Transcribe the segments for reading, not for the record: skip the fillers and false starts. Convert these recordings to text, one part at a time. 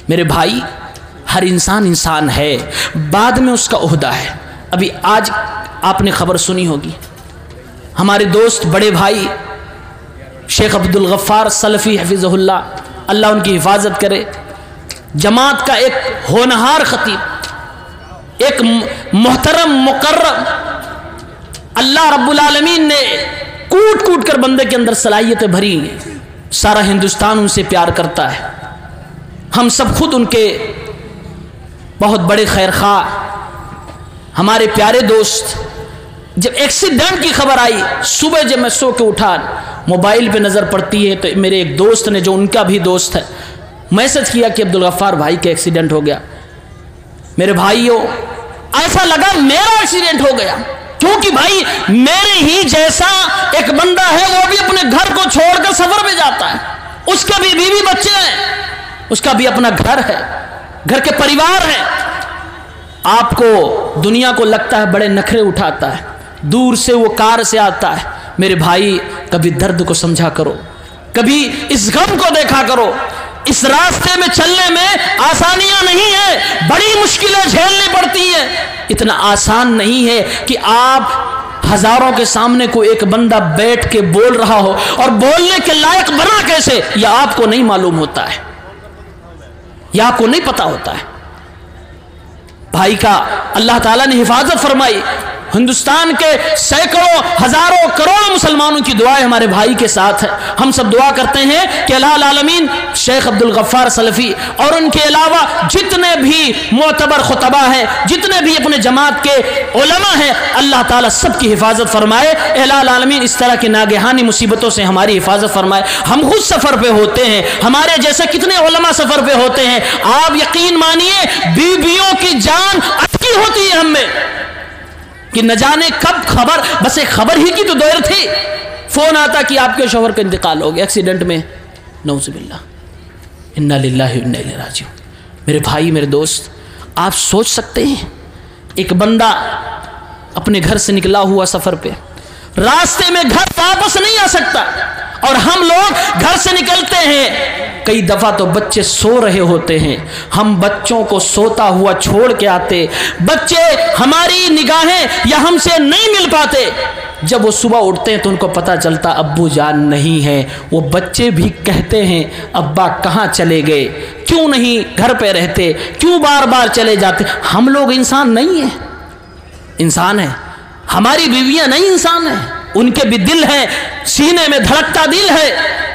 میرے بھائی، ہر انسان انسان ہے، بعد میں اس کا عہدہ ہے۔ ابھی آج آپ نے خبر سنی ہوگی، ہمارے دوست بڑے بھائی شیخ عبدالغفار سلفی حفظہ اللہ، اللہ ان کی حفاظت کرے، جماعت کا ایک ہونہار خطیب، ایک محترم مقرب، اللہ رب العالمین نے کوٹ کوٹ کر بندے کے اندر صلاحیتیں بھری ہیں، سارا ہندوستان ان سے پیار کرتا ہے، ہم سب خود ان کے بہت بڑے خیر خواہ، ہمارے پیارے دوست۔ جب ایکسیڈنٹ کی خبر آئی، صبح جب میں سو کے اٹھا، موبائل پہ نظر پڑتی ہے تو میرے ایک دوست نے، جو ان کا بھی دوست ہے، میسج کیا کہ عبدالغفار بھائی کا ایکسیڈنٹ ہو گیا۔ میرے بھائیوں، ایسا لگا میرا ایکسیڈنٹ ہو گیا، کیونکہ بھائی میرے ہی جیسا ایک بندہ ہے، وہ بھی اپنے گھر کو چھوڑ کر سفر پہ جاتا ہے، اس کا بھی بیوی بچے ہیں، اس کا بھی اپنا گھر ہے، گھر کے پریوار ہے۔ آپ کو دنیا کو لگتا ہے بڑے نخرے اٹھاتا ہے، دور سے وہ کار سے آتا ہے۔ میرے بھائی، کبھی درد کو سمجھا کرو، کبھی اس غم کو دیکھا کرو۔ اس راستے میں چلنے میں آسانیاں نہیں ہیں، بڑی مشکلیں جھیلنی پڑتی ہیں، اتنا آسان نہیں ہے کہ آپ ہزاروں کے سامنے کوئی ایک بندہ بیٹھ کے بول رہا ہو، اور بولنے کے لائق بنا کیسے، یہ آپ کو نہیں معلوم ہوتا ہے، یہ آپ کو نہیں پتا ہوتا ہے۔ بھائی کا اللہ تعالیٰ نے حفاظت فرمائی، ہندوستان کے سینکڑوں ہزاروں کروڑوں مسلمانوں کی دعائیں ہمارے بھائی کے ساتھ ہے۔ ہم سب دعا کرتے ہیں کہ اللہ العالمین شیخ عبدالغفار سلفی اور ان کے علاوہ جتنے بھی معتبر خطبہ ہیں، جتنے بھی اپنے جماعت کے علماء ہیں، اللہ تعالیٰ سب کی حفاظت فرمائے۔ اللہ العالمین اس طرح کی ناگہانی مصیبتوں سے ہماری حفاظت فرمائے۔ ہم خود سفر پہ ہوتے ہیں، ہمارے جیسے کتنے علماء سفر پہ ہوتے ہیں، آپ یقین مانیے بیویوں کی جان اٹکی ہوتی ہے ہم میں، کہ نہ جانے کب خبر، بس ایک خبر ہی کی تو دیر تھی، فون آتا کہ آپ کے شوہر کا انتقال ہو گیا ایکسیڈنٹ میں، نعوذ باللہ، انا للہ و انا الیہ راجعون۔ میرے بھائی، میرے دوست، آپ سوچ سکتے ہیں ایک بندہ اپنے گھر سے نکلا ہوا سفر پہ، راستے میں گھر واپس نہیں آ سکتا، اور ہم لوگ گھر سے نکلتے ہیں، کئی دفعہ تو بچے سو رہے ہوتے ہیں، ہم بچوں کو سوتا ہوا چھوڑ کے آتے، بچے ہماری نگاہیں یا ہم سے نہیں مل پاتے، جب وہ صبح اٹھتے ہیں تو ان کو پتہ چلتا ابو جان نہیں ہے، وہ بچے بھی کہتے ہیں ابا کہاں چلے گئے، کیوں نہیں گھر پہ رہتے، کیوں بار بار چلے جاتے۔ ہم لوگ انسان نہیں ہیں، انسان ہیں، ہماری بیویاں نہیں انسان ہیں، ان کے بھی دل ہے، سینے میں دھڑکتا دل ہے،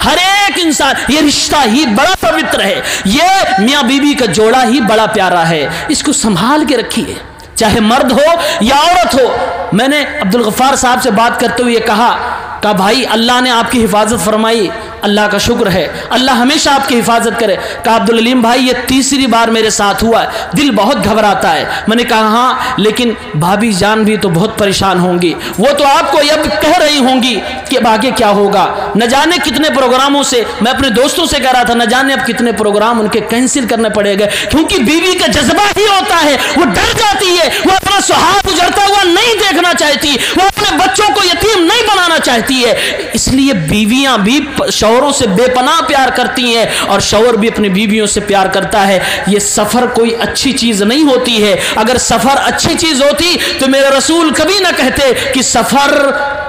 ہر ایک انسان۔ یہ رشتہ ہی بڑا پوتر ہے، یہ میاں بیوی کا جوڑا ہی بڑا پیارا ہے، اس کو سنبھال کے رکھیے، چاہے مرد ہو یا عورت ہو۔ میں نے عبدالغفار صاحب سے بات کرتے ہوئے کہا بھائی اللہ نے آپ کی حفاظت فرمائی، اللہ کا شکر ہے، اللہ ہمیشہ آپ کی حفاظت کرے۔ کہا عبدالعلیم بھائی یہ تیسری بار میرے ساتھ ہوا ہے، دل بہت گھبراتا ہے۔ میں نے کہا ہاں، لیکن بھابھی جان بھی تو بہت پریشان ہوں گی، وہ تو آپ کو اب کہہ رہی ہوں گی کہ اب آگے کیا ہوگا، نہ جانے کتنے پروگراموں سے، میں اپنے دوستوں سے کہہ رہا تھا نہ جانے اب کتنے پروگرام ان کے کینسل کرنے پڑے گئے، کیونکہ بیوی کا جذبہ ہی ہوتا ہے، وہ ڈر جاتی ہے، وہ اپنا سہاگ اجڑتا ہوا نہیں دیکھنا چاہتی، وہ اپنے بچوں کو یتیم نہیں بنانا چاہتی ہے، اس لیے بیویاں بھی شوہروں سے بے پناہ پیار کرتی ہیں، اور شوہر بھی اپنی بیویوں سے پیار کرتا ہے۔ یہ سفر کوئی اچھی چیز نہیں ہوتی ہے، اگر سفر اچھی چیز ہوتی تو میرے رسول کبھی نہ کہتے کہ سفر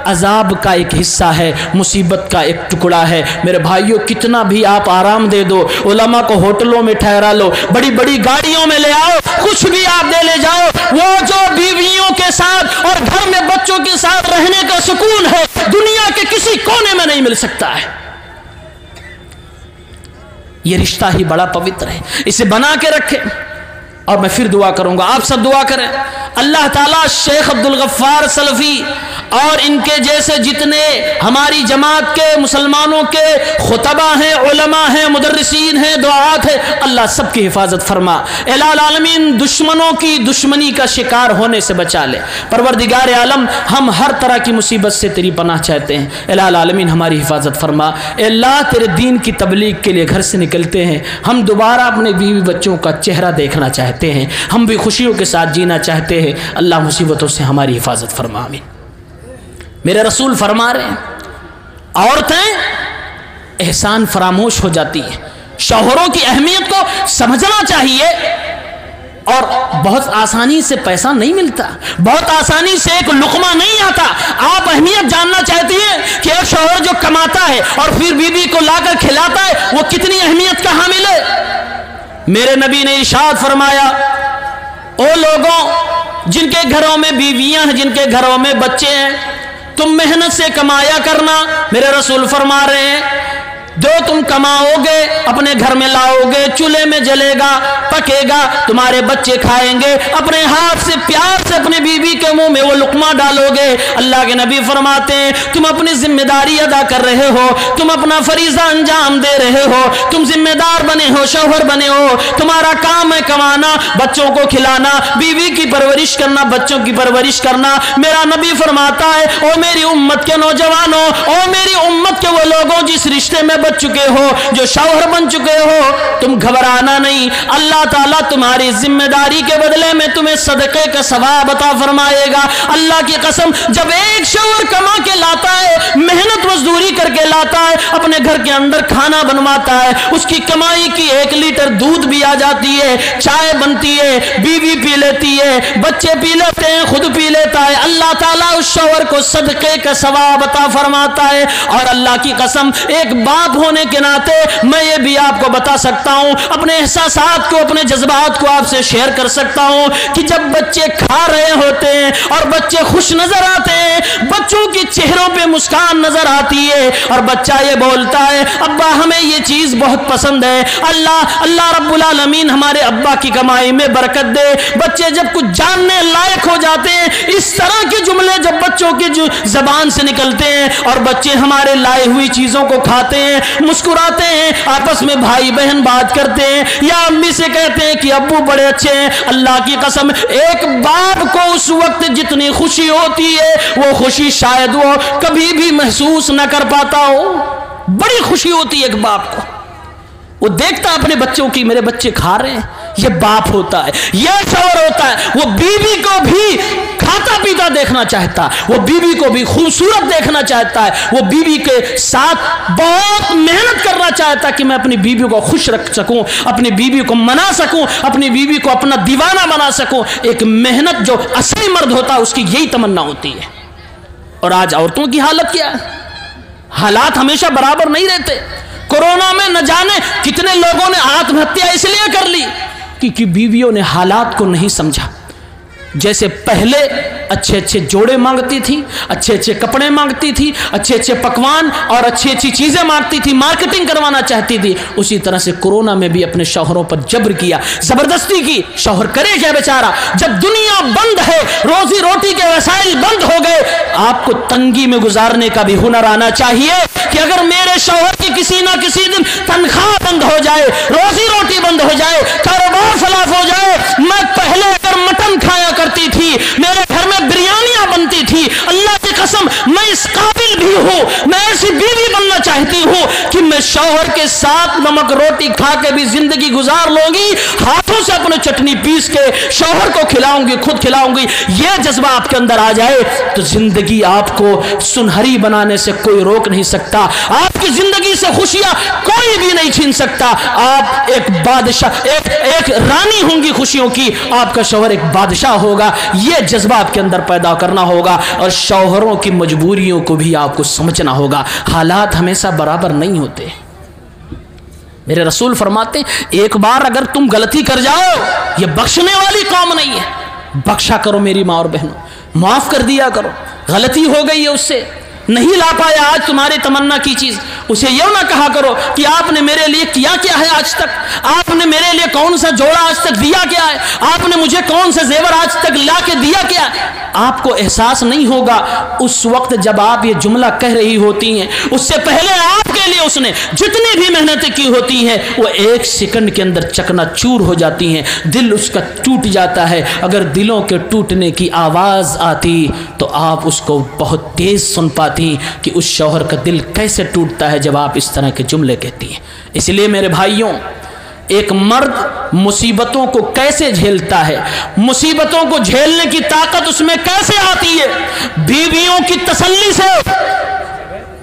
عذاب کا ایک حصہ ہے، مصیبت کا ایک ٹکڑا ہے۔ میرے بھائیوں کتنا بھی آپ آرام دے دو، علماء کو ہوٹلوں میں ٹھہرا لو، بڑی بڑی گاڑیوں میں لے آؤ، کچھ بھی آپ دے لے جاؤ، وہ جو بیویوں کے ساتھ اور گھر میں بچوں کے ساتھ رہنے کا سکون ہے دنیا کے کسی کونے میں نہیں مل سکتا ہے۔ یہ رشتہ ہی بڑا پوتر ہے، اسے بنا کے رکھیں۔ اور میں پھر دعا کروں گا، آپ سب دعا کریں، اللہ تعالیٰ شیخ عبدالغفار سلفی اور ان کے جیسے جتنے ہماری جماعت کے مسلمانوں کے خطبہ ہیں، علماء ہیں، مدرسین ہیں، دعات ہیں، اللہ سب کی حفاظت فرما۔ الہ العالمین دشمنوں کی دشمنی کا شکار ہونے سے بچا لے۔ پروردگار عالم ہم ہر طرح کی مصیبت سے تیری پناہ چاہتے ہیں، الہ العالمین ہماری حفاظت فرما۔ اللہ تیرے دین کی تبلیغ کے لیے گھر سے نکلتے ہیں، ہم دوبارہ اپنے بیوی بچوں کا چہرہ دیکھنا چاہتے ہیں، ہم بھی خوشیوں کے ساتھ جینا چاہتے ہیں، اللہ مصیبتوں سے ہماری حفاظت فرما۔ آمین۔ میرے رسول فرما رہے ہیں عورتیں احسان فراموش ہو جاتی ہیں، شوہروں کی اہمیت کو سمجھنا چاہیے. اور بہت آسانی سے پیسہ نہیں ملتا, بہت آسانی سے ایک لقمہ نہیں آتا. آپ اہمیت جاننا چاہتی ہیں کہ ایک شوہر جو کماتا ہے اور پھر بیوی کو لا کر کھلاتا ہے, وہ کتنی اہمیت کا حامل ہے. میرے نبی نے ارشاد فرمایا, او لوگوں جن کے گھروں میں بیویاں ہیں, جن کے گھروں میں بچے ہیں, تم محنت سے کمایا کرنا. میرے رسول فرما رہے ہیں جو تم کماؤ گے اپنے گھر میں لاؤ گے, چولہے میں جلے گا, پکے گا, تمہارے بچے کھائیں گے, اپنے ہاتھ سے پیار سے اپنی بیوی کے منہ میں وہ لقمہ ڈالو گے. اللہ کے نبی فرماتے ہیں تم اپنی ذمہ داری ادا کر رہے ہو, تم اپنا فریضہ انجام دے رہے ہو, تم ذمہ دار بنے ہو, شوہر بنے ہو, تمہارا کام ہے کمانا, بچوں کو کھلانا, بیوی کی پرورش کرنا, بچوں کی پرورش کرنا. میرا نبی فرماتا ہے او میری امت کے نوجوانوں, او میری امت کے وہ لوگوں جس رشتے میں بچ چکے ہو, جو شوہر بن چکے ہو, تم گھبرانا نہیں. اللہ تعالیٰ تمہاری ذمہ داری کے بدلے میں تمہیں صدقے کا ثواب عطا فرمائے گا. اللہ کی قسم, جب ایک شوہر کما کے لاتا ہے, محنت مزدوری کر کے لاتا ہے, اپنے گھر کے اندر کھانا بنواتا ہے, اس کی کمائی کی 1 لیٹر دودھ بھی آ جاتی ہے, چائے بنتی ہے, بیوی پی لیتی ہے, بچے پی لیتے ہیں, خود پی لیتا ہے, اللہ تعالیٰ اس شوہر کو صدقے کا ثواب عطا فرماتا ہے. اور اللہ کی قسم, ایک باپ ہونے کے ناطے میں یہ بھی آپ کو بتا سکتا ہوں, اپنے احساسات کو, اپنے جذبات کو آپ سے شیئر کر سکتا ہوں کہ جب بچے کھا رہے ہوتے ہیں اور بچے خوش نظر آتے ہیں, بچوں کے چہروں پہ مسکان نظر آتی ہے, اور بچہ یہ بولتا ہے ابا ہمیں یہ چیز بہت پسند ہے, اللہ رب العالمین ہمارے ابا کی کمائی میں برکت دے. بچے جب کچھ جاننے لائق ہو جاتے ہیں, اس طرح کے جملے جب بچوں کی زبان سے نکلتے ہیں اور بچے ہمارے لائے ہوئی چیزوں کو کھاتے ہیں, مسکراتے ہیں, آپس میں بھائی بہن بات کرتے ہیں, یا امی سے کہتے ہیں کہ ابو بڑے اچھے ہیں, اللہ کی قسم ایک باپ کو اس وقت جتنی خوشی ہوتی ہے وہ خوشی شاید وہ کبھی بھی محسوس نہ کر پاتا ہو. بڑی خوشی ہوتی ہے ایک باپ کو, وہ دیکھتا ہے اپنے بچوں کی, میرے بچے کھا رہے ہیں. یہ باپ ہوتا ہے, یہ شوہر ہوتا ہے. وہ بیوی کو بھی کھاتا پیتا دیکھنا چاہتا, وہ بیوی کو بھی خوبصورت دیکھنا چاہتا ہے, وہ بیوی کے ساتھ بہت محنت کرنا چاہتا کہ میں اپنی بیوی کو خوش رکھ سکوں, اپنی بیوی کو منا سکوں, اپنی بیوی کو اپنا دیوانہ بنا سکوں. ایک محنت جو اصلی مرد ہوتا ہے اس کی یہی تمنا ہوتی ہے. اور آج عورتوں کی حالت کیا ہے؟ حالات ہمیشہ برابر نہیں رہتے. کورونا میں نہ جانے کتنے لوگوں نے آتم ہتیا اس لیے کر لی کیونکہ بیویوں نے حالات کو نہیں سمجھا. جیسے پہلے اچھے اچھے جوڑے مانگتی تھی, اچھے اچھے کپڑے مانگتی تھی, اچھے اچھے پکوان اور اچھی اچھی چیزیں مانگتی تھی, مارکیٹنگ کروانا چاہتی تھی, اسی طرح سے کورونا میں بھی اپنے شوہروں پر جبر کیا, زبردستی کی. شوہر کرے کیا بیچارہ, جب دنیا بند ہے, روزی روٹی کے وسائل بند ہو گئے, آپ کو تنگی میں گزارنے کا بھی ہنر آنا چاہیے کہ اگر میرے شوہر کی کسی نہ کسی دن تنخواہ بند ہو جائے, روزی روٹی بند ہو جائے, کاروبار فلاف ہو جائے, میں پہلے اگر مٹن کھایا کرتی تھی, میرے گھر میں بریانیاں بنتی تھی, اللہ کی قسم میں اس قابل بھی ہوں, میں ایسی بیوی بننا چاہتی ہوں کہ میں شوہر کے ساتھ نمک روٹی کھا کے بھی زندگی گزار لوں گی, ہاتھوں سے اپنے چٹنی پیس کے شوہر کو کھلاؤں گی, خود کھلاؤں گی. یہ جذبہ آپ کے اندر آ جائے تو زندگی آپ کو سنہری بنانے سے کوئی روک نہیں سکتا, آپ کی زندگی سے خوشیاں کوئی بھی نہیں چھین سکتا. آپ ایک بادشاہ, ایک رانی ہوں گی خوشیوں کی, آپ کا شوہر ایک بادشاہ ہوگا. یہ جذبہ آپ کے اندر پیدا کرنا ہوگا, اور شوہروں کی مجبوریوں کو بھی آپ کو سمجھنا ہوگا. حالات ہمیشہ برابر نہیں ہوتے. میرے رسول فرماتے ایک بار اگر تم غلطی کر جاؤ, یہ بخشنے والی قوم نہیں ہے, بخشا کرو میری ماں اور بہنوں, معاف کر دیا کرو. غلطی ہو گئی ہے, اس سے نہیں لا پایا آج تمہاری تمنا کی چیز, اسے یہ نہ کہا کرو کہ آپ نے میرے لیے کیا کیا ہے آج تک, آپ نے میرے لیے کون سا جوڑا آج تک دیا کیا ہے, آپ نے مجھے کون سے زیور آج تک لا کے دیا کیا ہے. آپ کو احساس نہیں ہوگا اس وقت جب آپ یہ جملہ کہہ رہی ہوتی ہیں, اس سے پہلے آپ کے لیے اس نے جتنی بھی محنتیں کی ہوتی ہیں وہ 1 سیکنڈ کے اندر چکنا چور ہو جاتی ہیں, دل اس کا ٹوٹ جاتا ہے. اگر دلوں کے ٹوٹنے کی آواز آتی تو آپ اس کو بہت تیز سن پاتے کہ اس شوہر کا دل کیسے ٹوٹتا ہے جب آپ اس طرح کے جملے کہتی ہیں. اس لیے میرے بھائیوں, ایک مرد مصیبتوں کو کیسے جھیلتا ہے, مصیبتوں کو جھیلنے کی طاقت اس میں کیسے آتی ہے, بیویوں کی تسلی سے,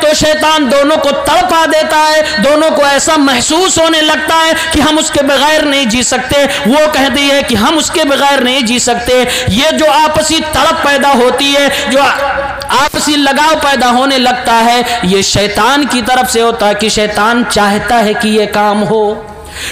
تو شیطان دونوں کو تڑپا دیتا ہے, دونوں کو ایسا محسوس ہونے لگتا ہے کہ ہم اس کے بغیر نہیں جی سکتے, وہ کہتی ہے کہ ہم اس کے بغیر نہیں جی سکتے. یہ جو آپسی تڑپ پیدا ہوتی ہے, جو آپسی لگاؤ پیدا ہونے لگتا ہے, یہ شیطان کی طرف سے ہوتا ہے کہ شیطان چاہتا ہے کہ یہ کام ہو.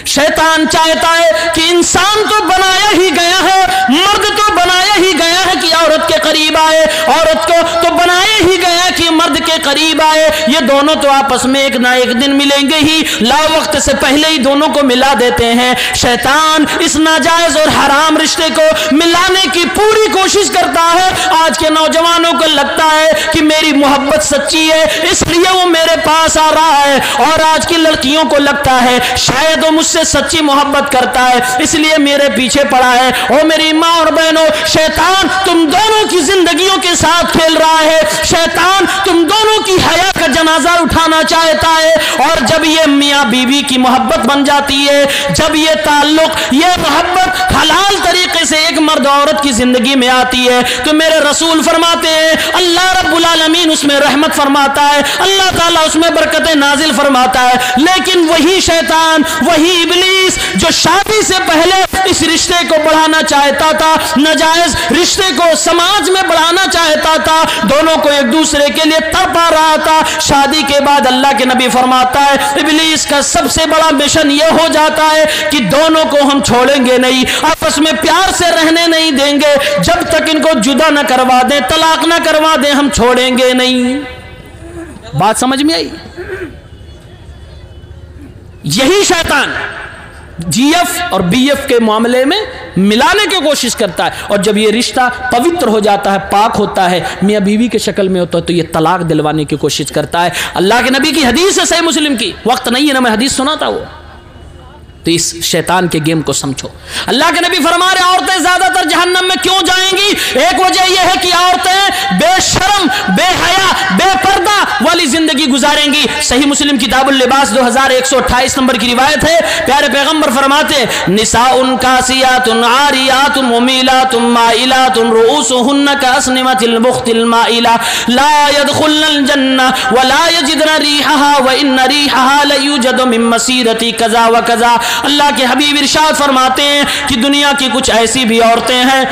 شیطان چاہتا ہے کہ انسان تو بنایا ہی گیا ہے, مرد تو بنایا ہی گیا ہے کہ عورت کے قریب آئے, عورت کو تو بنایا ہی گیا کہ مرد کے قریب آئے, یہ دونوں تو آپس میں ایک نہ ایک دن ملیں گے ہی, لا وقت سے پہلے ہی دونوں کو ملا دیتے ہیں. شیطان اس ناجائز اور حرام رشتے کو ملانے کی پوری کوشش کرتا ہے. آج کے نوجوانوں کو لگتا ہے کہ میری محبت سچی ہے اس لیے وہ میرے پاس آ رہا ہے, اور آج کی لڑکیوں کو لگتا ہے شاید وہ مجھ سے سچی محبت کرتا ہے اس لیے میرے پیچھے پڑا ہے. او میری ماں اور بہنوں, شیطان تم دونوں کی زندگیوں کے ساتھ کھیل رہا ہے. شیطان تم دونوں کی حیا کا جنازہ اٹھانا چاہتا ہے, اور جب یہ میاں بیوی کی محبت بن جاتی ہے, جب یہ تعلق, یہ محبت حلال طریقے سے ایک مرد عورت کی زندگی میں آتی ہے, تو میرے رسول فرماتے ہیں اللہ رب العالمین اس میں رحمت فرماتا ہے, اللہ تعالیٰ اس میں برکتیں نازل فرماتا ہے. لیکن وہی شیطان, وہی ابلیس جو شادی سے پہلے اس رشتے کو بڑھانا چاہتا تھا, ناجائز رشتے کو سماج میں بڑھانا چاہتا تھا, دونوں کو ایک دوسرے کے لیے تڑپا رہا تھا, شادی کے بعد اللہ کے نبی فرماتا ہے ابلیس کا سب سے بڑا مشن یہ ہو جاتا ہے کہ دونوں کو ہم چھوڑیں گے نہیں, آپس میں پیار سے رہنے نہیں دیں گے, جب تک ان کو جدا نہ کروا دیں, طلاق نہ کروا دیں, ہم چھوڑیں گے نہیں. بات سمجھ میں آئی؟ یہی شیطان جی ایف اور بی ایف کے معاملے میں ملانے کی کوشش کرتا ہے, اور جب یہ رشتہ پوتر ہو جاتا ہے, پاک ہوتا ہے, میاں بیوی کے شکل میں ہوتا ہے, تو یہ طلاق دلوانے کی کوشش کرتا ہے. اللہ کے نبی کی حدیث ہے صحیح مسلم کی, وقت نہیں ہے نا میں حدیث سناتا وہ, تو اس شیطان کے گیم کو سمجھو. اللہ کے نبی فرما رہے عورتیں زیادہ تر جہنم میں کیوں جائیں گی؟ ایک وجہ یہ ہے کہ عورتیں بے شرم, بے حیا, بے پردہ والی زندگی گزاریں گی. صحیح مسلم کتاب اللباس 2128 نمبر کی روایت ہے, پیارے پیغمبر فرماتے نساء کاسیات عاریات ممیلات مائلات رؤوسهن کاسنمۃ البخت المائلہ لا يدخلن الجنہ ولا یجدن ریحها وان ریحها لیوجد من مسیرۃ کذا وکذا. اللہ کے حبیب ارشاد فرماتے ہیں کہ دنیا کی کچھ ایسی بھی عورتیں ہیں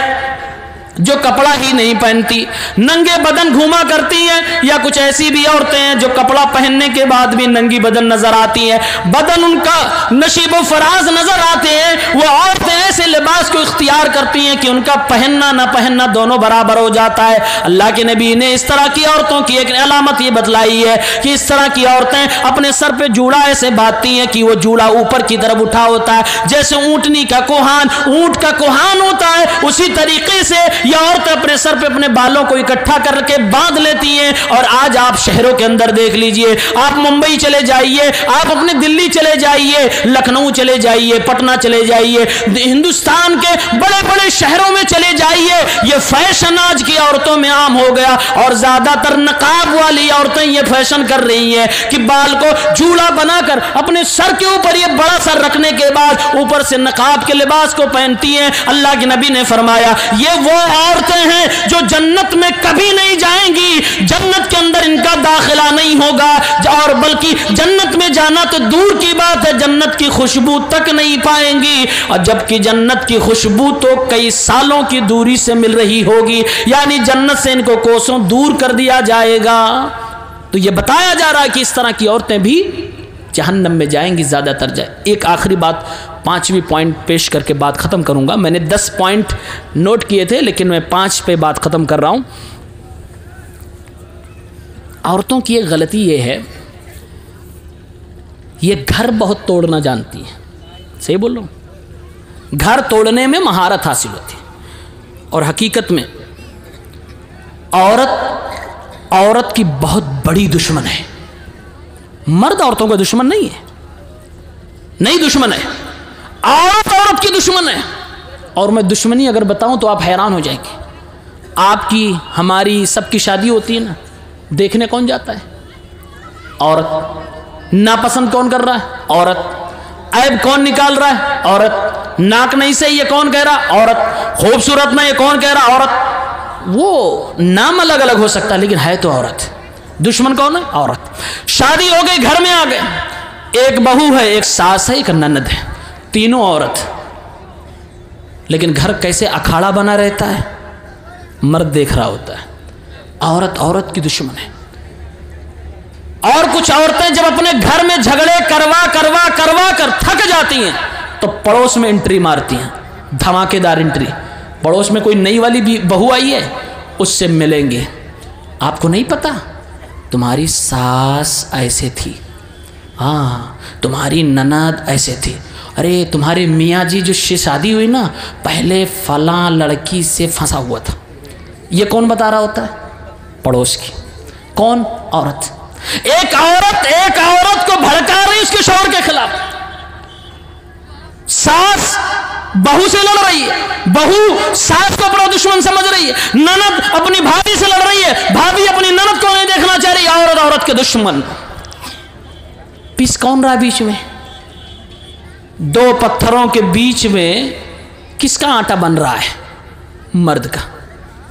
جو کپڑا ہی نہیں پہنتی, ننگے بدن گھوما کرتی ہیں, یا کچھ ایسی بھی عورتیں ہیں جو کپڑا پہننے کے بعد بھی ننگی بدن نظر آتی ہیں, بدن ان کا نشیب و فراز نظر آتے ہیں. وہ عورتیں ایسے لباس کو اختیار کرتی ہیں کہ ان کا پہننا نہ پہننا دونوں برابر ہو جاتا ہے. اللہ کے نبی نے اس طرح کی عورتوں کی ایک علامت یہ بتلائی ہے کہ اس طرح کی عورتیں اپنے سر پہ جوڑا ایسے باندھتی ہیں کہ وہ جوڑا اوپر کی طرف اٹھا ہوتا ہے, جیسے اونٹنی کا کوہان اونٹ کا کوہان ہوتا ہے, اسی طریقے سے یہ عورتیں اپنے سر پہ اپنے بالوں کو اکٹھا کر کے باندھ لیتی ہیں. اور آج آپ شہروں کے اندر دیکھ لیجئے, آپ ممبئی چلے جائیے, آپ اپنے دلی چلے جائیے, لکھنؤ چلے جائیے, پٹنہ چلے جائیے, ہندوستان کے بڑے بڑے شہروں میں چلے جائیے, یہ فیشن آج کی عورتوں میں عام ہو گیا. اور زیادہ تر نقاب والی عورتیں یہ فیشن کر رہی ہیں کہ بال کو جوڑا بنا کر اپنے سر کے اوپر یہ بڑا سر رکھنے کے بعد اوپر سے نقاب کے لباس کو پہنتی ہیں. اللہ کے نبی نے فرمایا یہ وہ عورتیں ہیں جو جنت میں کبھی نہیں جائیں گی, جنت کے اندر ان کا داخلہ نہیں ہوگا, اور بلکہ جنت میں جانا تو دور کی بات ہے, جنت کی خوشبو تک نہیں پائیں گی. اور جبکہ جنت کی خوشبو تو کئی سالوں کی دوری سے مل رہی ہوگی, یعنی جنت سے ان کو کوسوں دور کر دیا جائے گا. تو یہ بتایا جا رہا ہے کہ اس طرح کی عورتیں بھی جہنم میں جائیں گی, زیادہ تر جائیں. ایک آخری بات, 5ویں پوائنٹ پیش کر کے بات ختم کروں گا. میں نے 10 پوائنٹ نوٹ کیے تھے لیکن میں 5 پہ بات ختم کر رہا ہوں. عورتوں کی ایک غلطی یہ ہے, یہ گھر بہت توڑنا جانتی ہے. صحیح بول رہا ہوں؟ گھر توڑنے میں مہارت حاصل ہوتی ہے, اور حقیقت میں عورت کی بہت بڑی دشمن ہے. مرد عورتوں کا دشمن نہیں ہے, نہیں دشمن ہے, عورت کی دشمن ہے. اور میں دشمنی اگر بتاؤں تو آپ حیران ہو جائیں گے. آپ کی, ہماری, سب کی شادی ہوتی ہے نا, دیکھنے کون جاتا ہے؟ عورت. ناپسند کون کر رہا ہے؟ عورت. عیب کون نکال رہا ہے؟ عورت. ناک نہیں صحیح یہ کون کہہ رہا؟ عورت. خوبصورت نہ یہ کون کہہ رہا؟ عورت. وہ نام الگ الگ ہو سکتا ہے لیکن ہے تو عورت. دشمن کون ہے؟ عورت. شادی ہو گئی, گھر میں آ گئے, ایک بہو ہے, ایک ساس ہے, ایک نند ہے, تینوں عورت. لیکن گھر کیسے اکھاڑا بنا رہتا ہے, مرد دیکھ رہا ہوتا ہے. عورت عورت کی دشمن ہے. اور کچھ عورتیں جب اپنے گھر میں جھگڑے کروا کر تھک جاتی ہیں تو پڑوس میں انٹری مارتی ہیں, دھماکے دار انٹری. پڑوس میں کوئی نئی والی بھی بہو آئی ہے, اس سے ملیں گے. آپ کو نہیں پتا تمہاری ساس ایسے تھی, ہاں تمہاری نند ایسے تھی, ارے تمہارے میاں جی جو شادی ہوئی نا پہلے فلاں لڑکی سے پھنسا ہوا تھا. یہ کون بتا رہا ہوتا ہے؟ پڑوس کی. کون؟ عورت. ایک عورت کو بھڑکا رہی اس کے شوہر کے خلاف. ساس بہو سے لڑ رہی ہے, بہو ساس کو اپنا دشمن سمجھ رہی ہے, نند اپنی بھابھی سے لڑ رہی ہے, بھابھی اپنی نند کو نہیں دیکھنا چاہ رہی. عورت کے دشمن. پیس کون رہا بیچ میں؟ دو پتھروں کے بیچ میں کس کا آٹا بن رہا ہے؟ مرد کا.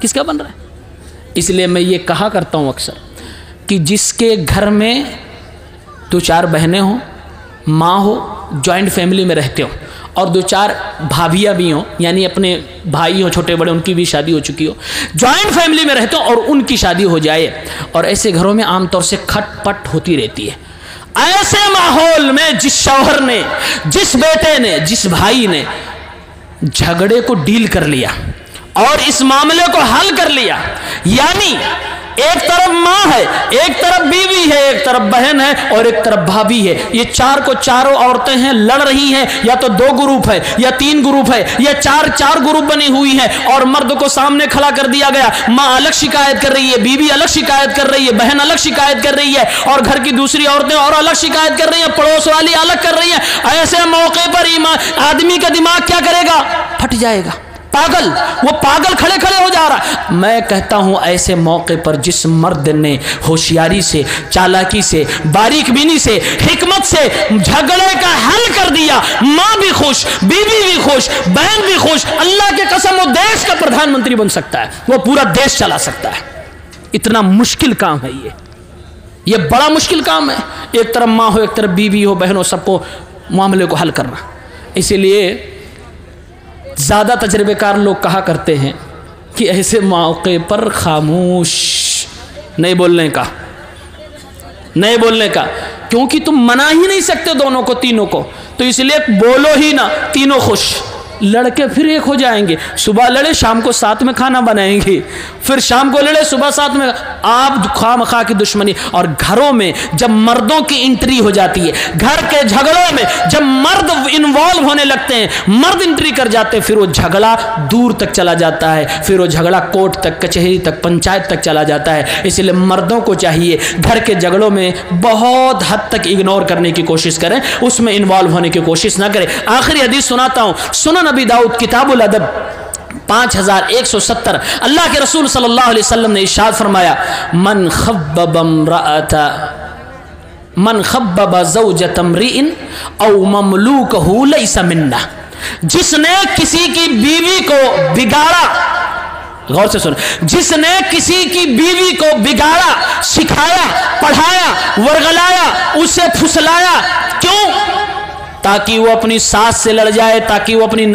کس کا بن رہا ہے؟ اس لیے میں یہ کہا کرتا ہوں اکثر کہ جس کے گھر میں 2-4 بہنیں ہوں, ماں ہو, جوائنٹ فیملی میں رہتے ہو, اور 2-4 بھابھیاں بھی ہوں, یعنی اپنے بھائی ہوں چھوٹے بڑے, ان کی بھی شادی ہو چکی ہو, جوائنٹ فیملی میں رہتے ہو اور ان کی شادی ہو جائے, اور ایسے گھروں میں عام طور سے کھٹ پٹ ہوتی رہتی ہے. ایسے ماحول میں جس شوہر نے, جس بیٹے نے, جس بھائی نے جھگڑے کو ڈیل کر لیا اور اس معاملے کو حل کر لیا, یعنی ایک طرف ماں ہے, ایک طرف بیوی ہے, ایک طرف بہن ہے اور ایک طرف بھابھی ہے, یہ چاروں عورتیں ہیں, لڑ رہی ہیں, یا تو 2 گروپ ہے یا 3 گروپ ہے یا 4 گروپ بنی ہوئی ہیں, اور مرد کو سامنے کھڑا کر دیا گیا. ماں الگ شکایت کر رہی ہے, بیوی الگ شکایت کر رہی ہے, بہن الگ شکایت کر رہی ہے, اور گھر کی دوسری عورتیں اور الگ شکایت کر رہی ہیں, پڑوس والی الگ کر رہی ہیں. ایسے موقع پر آدمی کا دماغ کیا کرے گا؟ پھٹ جائے گا. پاگل, وہ پاگل کھڑے ہو جا رہا ہے. میں کہتا ہوں ایسے موقع پر جس مرد نے ہوشیاری سے, چالاکی سے, باریک بینی سے, حکمت سے جھگڑے کا حل کر دیا, ماں بھی خوش, بیوی بھی خوش, بہن بھی خوش, اللہ کے قسم وہ دیش کا پردھان منتری بن سکتا ہے, وہ پورا دیش چلا سکتا ہے. اتنا مشکل کام ہے یہ بڑا مشکل کام ہے. ایک طرف ماں ہو, ایک طرف بیوی ہو, بہن ہو, سب کو معاملے کو حل کرنا. اسی لیے زیادہ تجربے کار لوگ کہا کرتے ہیں کہ ایسے موقع پر خاموش, نہیں بولنے کا, کیونکہ تم منا ہی نہیں سکتے دونوں کو, تینوں کو, تو اس لیے بولو ہی نہ, تینوں خوش. لڑکے پھر ایک ہو جائیں گے, صبح لڑے شام کو ساتھ میں کھانا بنائیں گے, پھر شام کو لڑے صبح ساتھ میں. آپ خواہ کی دشمنی. اور گھروں میں جب مردوں کی انٹری ہو جاتی ہے, گھر کے جھگڑوں میں جب مرد انوالو ہونے لگتے ہیں, مرد انٹری کر جاتے ہیں, پھر وہ جھگڑا دور تک چلا جاتا ہے, پھر وہ جھگڑا کورٹ تک, کچہری تک, پنچایت تک چلا جاتا ہے. اس لیے مردوں کو چاہیے گھر کے جھگڑوں میں بہت حد تک اگنور کرنے کی کوشش کریں, اس میں انوالو ہونے کی کوشش نہ کریں. آخری حدیث سناتا ہوں, سنن نبی داؤد کتاب الادب 5170. اللہ کے رسول صلی اللہ علیہ وسلم نے ارشاد فرمایا, من خبب زوجۃ امرئ او مملوکہ لیس منا. جس نے کسی کی بیوی کو بگاڑا, غور سے سن, جس نے کسی کی بیوی کو بگاڑا, سکھایا, پڑھایا, ورغلایا, اسے پھسلایا, کیوں؟ تاکہ وہ اپنی ساس سے لڑ جائے, تاکہ وہ اپنی